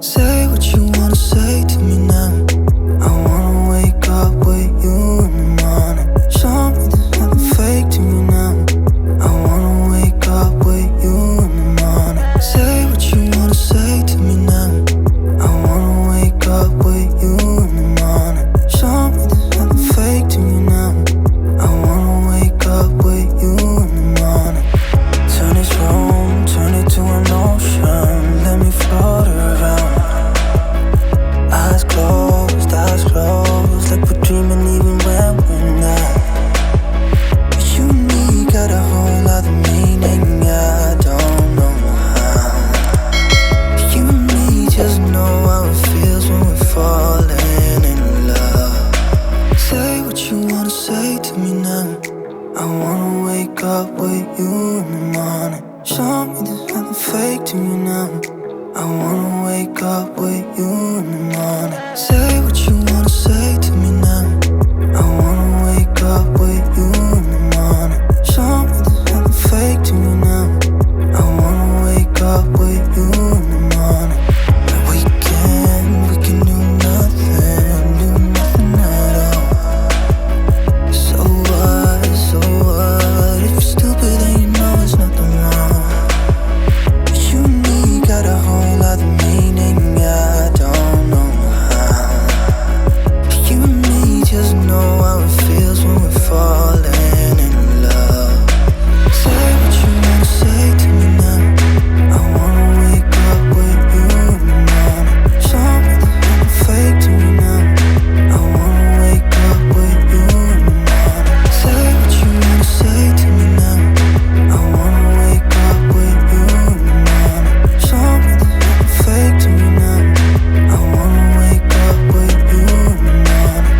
Say what you wanna say to me now. I wanna wake up with you in the morning. Show me there's nothing fake to me now. I wanna wake up with you in the morning. Say what you wanna say to me now. I wanna wake up with you in the morning. Show me there's nothing fake to me now. I wanna wake up with you in the morning. Turn this room, turn it to an ocean. Let me float around. Eyes closed, like we're dreaming even when we're not. But you and me got a whole other meaning, I don't know how. You and me just know how it feels when we're falling in love. Say what you wanna say to me now. I wanna wake up with you in the morning. Show me there's nothing fake to me now. I wanna wake up with you in the morning. Say what you wanna say to me now. I wanna wake up with you in the morning. Show me there's nothing fake to me now. I wanna wake up with you in the morning. And we can do nothing at all. So what, if you're stupid then you know there's nothing wrong. But you and me got a whole other meaning, I don't know how. You and me just know how it feels when we're falling in love. Say what you wanna say to me now. I wanna wake up with you in the morning. Show me there's nothing fake to me now. I wanna wake up with you in the morning. Say what you wanna say to me now. I wanna wake up with you in the morning. Show me there's nothing fake to me now. I wanna wake up with you in the morning.